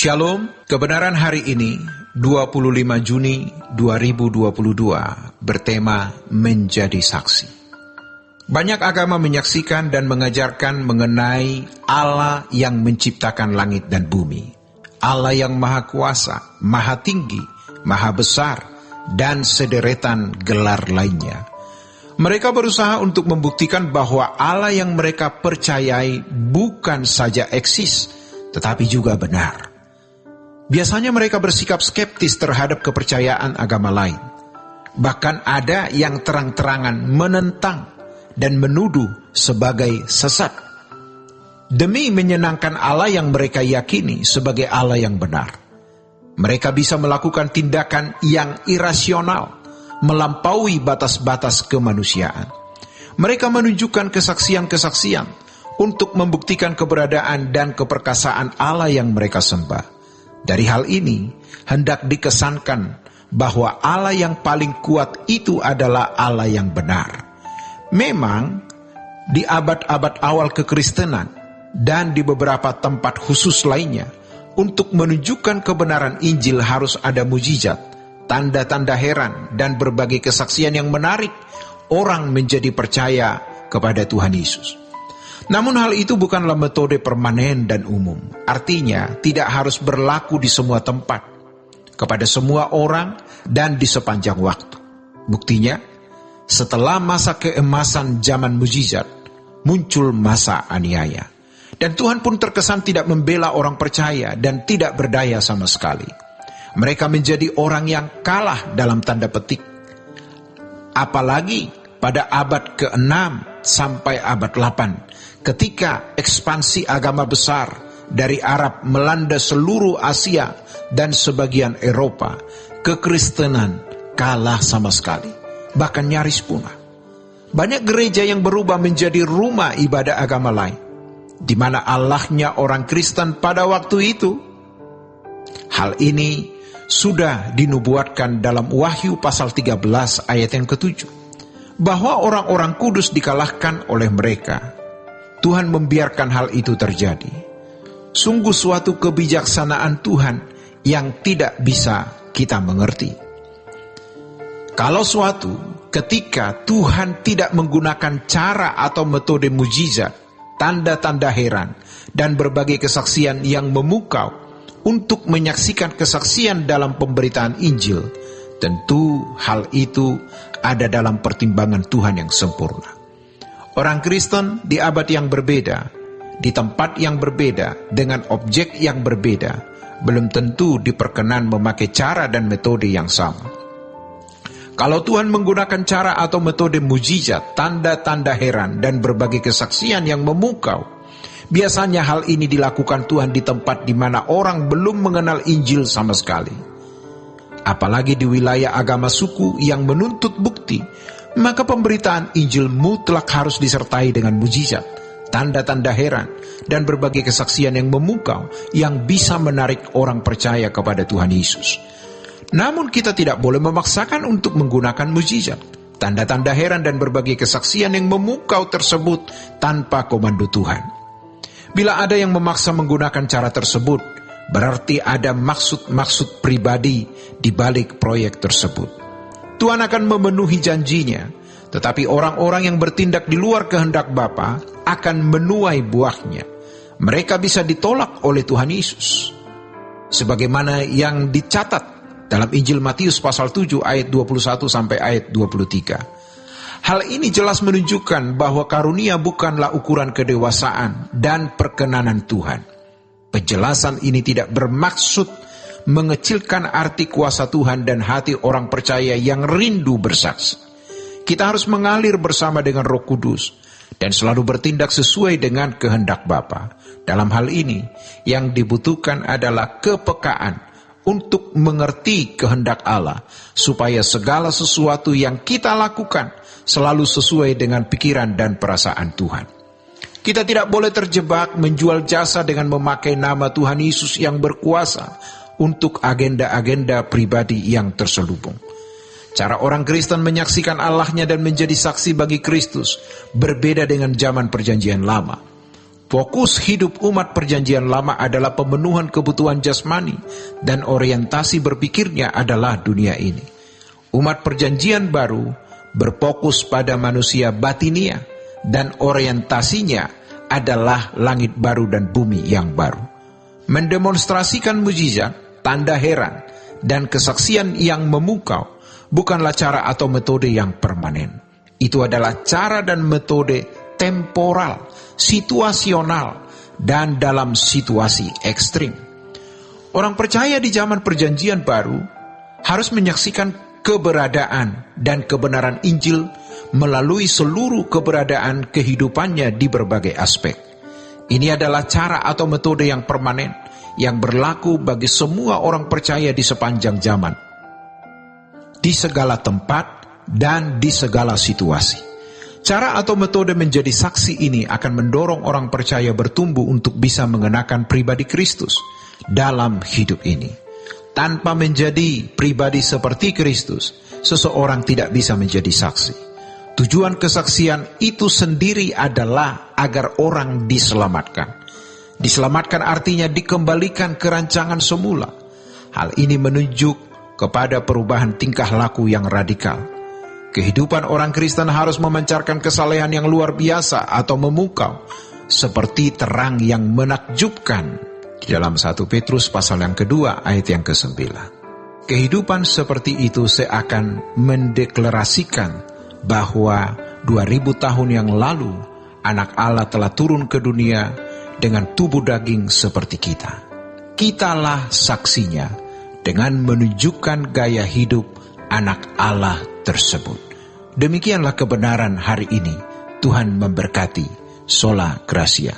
Shalom, kebenaran hari ini 25 Juni 2022 bertema menjadi saksi. Banyak agama menyaksikan dan mengajarkan mengenai Allah yang menciptakan langit dan bumi. Allah yang maha kuasa, maha tinggi, maha besar, dan sederetan gelar lainnya. Mereka berusaha untuk membuktikan bahwa Allah yang mereka percayai bukan saja eksis, tetapi juga benar. Biasanya mereka bersikap skeptis terhadap kepercayaan agama lain. Bahkan ada yang terang-terangan menentang dan menuduh sebagai sesat. Demi menyenangkan Allah yang mereka yakini sebagai Allah yang benar. Mereka bisa melakukan tindakan yang irasional, melampaui batas-batas kemanusiaan. Mereka menunjukkan kesaksian-kesaksian untuk membuktikan keberadaan dan keperkasaan Allah yang mereka sembah. Dari hal ini, hendak dikesankan bahwa Allah yang paling kuat itu adalah Allah yang benar. Memang, di abad-abad awal kekristenan dan di beberapa tempat khusus lainnya, untuk menunjukkan kebenaran Injil harus ada mujizat, tanda-tanda heran, dan berbagai kesaksian yang menarik orang menjadi percaya kepada Tuhan Yesus. Namun hal itu bukanlah metode permanen dan umum. Artinya tidak harus berlaku di semua tempat, kepada semua orang, dan di sepanjang waktu. Buktinya, setelah masa keemasan zaman mujizat, muncul masa aniaya. Dan Tuhan pun terkesan tidak membela orang percaya dan tidak berdaya sama sekali. Mereka menjadi orang yang kalah dalam tanda petik. Apalagi pada abad ke-6 sampai abad 8, ketika ekspansi agama besar dari Arab melanda seluruh Asia dan sebagian Eropa, kekristenan kalah sama sekali, bahkan nyaris punah. Banyak gereja yang berubah menjadi rumah ibadah agama lain, di mana Allahnya orang Kristen pada waktu itu. Hal ini sudah dinubuatkan dalam Wahyu pasal 13 ayat yang ke-7, bahwa orang-orang kudus dikalahkan oleh mereka. Tuhan membiarkan hal itu terjadi. Sungguh suatu kebijaksanaan Tuhan yang tidak bisa kita mengerti. Kalau suatu ketika Tuhan tidak menggunakan cara atau metode mujizat, tanda-tanda heran, dan berbagai kesaksian yang memukau untuk menyaksikan kesaksian dalam pemberitaan Injil, tentu hal itu ada dalam pertimbangan Tuhan yang sempurna. Orang Kristen di abad yang berbeda, di tempat yang berbeda, dengan objek yang berbeda, belum tentu diperkenan memakai cara dan metode yang sama. Kalau Tuhan menggunakan cara atau metode mujizat, tanda-tanda heran, dan berbagai kesaksian yang memukau, biasanya hal ini dilakukan Tuhan di tempat di mana orang belum mengenal Injil sama sekali. Apalagi di wilayah agama suku yang menuntut bukti, maka pemberitaan Injil mutlak harus disertai dengan mujizat, tanda-tanda heran, dan berbagai kesaksian yang memukau yang bisa menarik orang percaya kepada Tuhan Yesus. Namun kita tidak boleh memaksakan untuk menggunakan mujizat, tanda-tanda heran, dan berbagai kesaksian yang memukau tersebut tanpa komando Tuhan. Bila ada yang memaksa menggunakan cara tersebut, berarti ada maksud-maksud pribadi di balik proyek tersebut. Tuhan akan memenuhi janjinya, tetapi orang-orang yang bertindak di luar kehendak Bapa akan menuai buahnya. Mereka bisa ditolak oleh Tuhan Yesus. Sebagaimana yang dicatat dalam Injil Matius pasal 7 ayat 21 sampai ayat 23. Hal ini jelas menunjukkan bahwa karunia bukanlah ukuran kedewasaan dan perkenanan Tuhan. Penjelasan ini tidak bermaksud mengecilkan arti kuasa Tuhan dan hati orang percaya yang rindu bersaksi. Kita harus mengalir bersama dengan Roh Kudus dan selalu bertindak sesuai dengan kehendak Bapa. Dalam hal ini, yang dibutuhkan adalah kepekaan untuk mengerti kehendak Allah, supaya segala sesuatu yang kita lakukan selalu sesuai dengan pikiran dan perasaan Tuhan. Kita tidak boleh terjebak menjual jasa dengan memakai nama Tuhan Yesus yang berkuasa untuk agenda-agenda pribadi yang terselubung. Cara orang Kristen menyaksikan Allahnya dan menjadi saksi bagi Kristus berbeda dengan zaman perjanjian lama. Fokus hidup umat perjanjian lama adalah pemenuhan kebutuhan jasmani dan orientasi berpikirnya adalah dunia ini. Umat perjanjian baru berfokus pada manusia batinia dan orientasinya adalah langit baru dan bumi yang baru. Mendemonstrasikan mujizat, tanda heran, dan kesaksian yang memukau bukanlah cara atau metode yang permanen. Itu adalah cara dan metode temporal, situasional, dan dalam situasi ekstrim. Orang percaya di zaman perjanjian baru harus menyaksikan keberadaan dan kebenaran Injil melalui seluruh keberadaan kehidupannya di berbagai aspek. Ini adalah cara atau metode yang permanen, yang berlaku bagi semua orang percaya di sepanjang zaman, di segala tempat, dan di segala situasi. Cara atau metode menjadi saksi ini akan mendorong orang percaya bertumbuh untuk bisa mengenakan pribadi Kristus dalam hidup ini. Tanpa menjadi pribadi seperti Kristus, seseorang tidak bisa menjadi saksi. Tujuan kesaksian itu sendiri adalah agar orang diselamatkan. Diselamatkan artinya dikembalikan ke rancangan semula. Hal ini menunjuk kepada perubahan tingkah laku yang radikal. Kehidupan orang Kristen harus memancarkan kesalehan yang luar biasa atau memukau, seperti terang yang menakjubkan di dalam 1 Petrus pasal yang kedua ayat yang ke-9. Kehidupan seperti itu seakan mendeklarasikan bahwa 2000 tahun yang lalu anak Allah telah turun ke dunia dengan tubuh daging seperti kita. Kitalah saksinya dengan menunjukkan gaya hidup anak Allah tersebut. Demikianlah kebenaran hari ini. Tuhan memberkati. Sola Gracia.